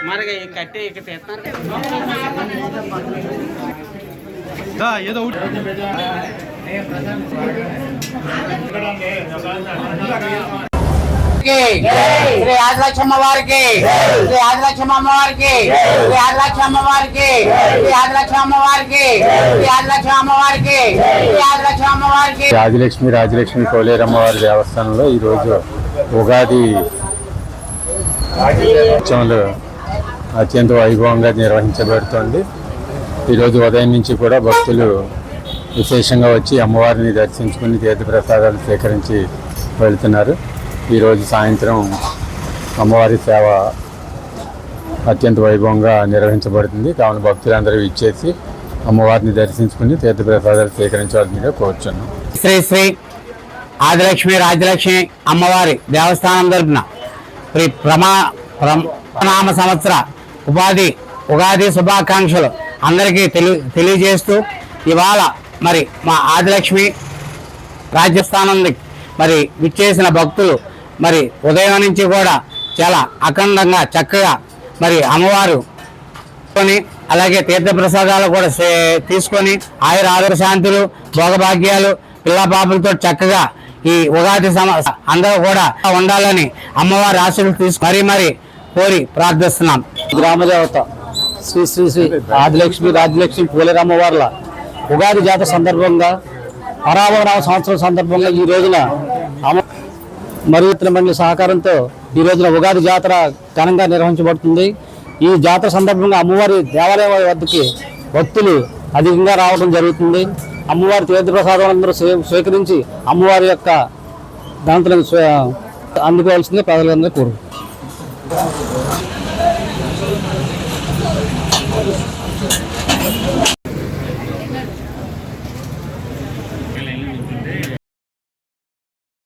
మరి కట్టి ఇక్కడ తెస్తున్నారు ఏదో శ్రీ ఆదిలక్ష్మి అమ్మవారికి, శ్రీ ఆదిలక్ష్మి అమ్మవారికి, శ్రీ ఆదిలక్ష్మి అమ్మవారికి, శ్రీ ఆదిలక్ష్మి అమ్మవారికి, శ్రీ ఆదిలక్ష్మి అమ్మవారికి, శ్రీ ఆదిలక్ష్మి అమ్మవారికి. రాజలక్ష్మి కోలేరమ్మవారి దేవస్థానంలో ఈరోజు ఉగాది ఉత్సవాలు అత్యంత వైభవంగా నిర్వహించబడుతోంది. ఈరోజు ఉదయం నుంచి కూడా భక్తులు విశేషంగా వచ్చి అమ్మవారిని దర్శించుకుని తీర్థప్రసాదాలు సేకరించి వెళ్తున్నారు. ఈరోజు సాయంత్రం అమ్మవారి సేవ అత్యంత వైభవంగా నిర్వహించబడుతుంది. కావున భక్తులందరూ ఇచ్చేసి అమ్మవారిని దర్శించుకుని తీర్థప్రసాదాలు సేకరించాల్సిందిగా కోరుచున్నాం. శ్రీ శ్రీ ఆదిలక్ష్మి రాజలక్ష్మి అమ్మవారి దేవస్థానం తరపున ప్రణామ సంవత్సర ఉగాది శుభాకాంక్షలు అందరికీ తెలియజేస్తూ ఇవాళ మరి మా ఆదిలక్ష్మి రాజ్యస్థానం మరి విచ్చేసిన భక్తులు మరి ఉదయం నుంచి కూడా చాలా అఖండంగా చక్కగా మరి అమ్మవారు అలాగే తీర్థప్రసాదాలు కూడా తీసుకొని ఆయుర ఆదర శాంతులు భోగభాగ్యాలు పిల్లపాపులతో చక్కగా ఈ ఉగాది అందరూ కూడా ఉండాలని అమ్మవారి ఆశీస్సులు తీసుకు మరి కోరి ప్రార్థిస్తున్నాం. గ్రామదేవత శ్రీ శ్రీ శ్రీ రాజలక్ష్మి పోలేరమ్మవార్ల ఉగాది జాతర సందర్భంగా పరాభవనామ సంవత్సరం సందర్భంగా ఈ రోజున మరియు మండలి సహకారంతో ఈ రోజున ఉగాది జాతర ఘనంగా నిర్వహించబడుతుంది. ఈ జాతర సందర్భంగా అమ్మవారి దేవాలయం వద్దకి భక్తులు అధికంగా రావడం జరుగుతుంది. అమ్మవారి తీర్థప్రసాదాలందరూ స్వీకరించి అమ్మవారి యొక్క దాంట్లను అందుకోవాల్సిందే ప్రజలందరూ కోరు.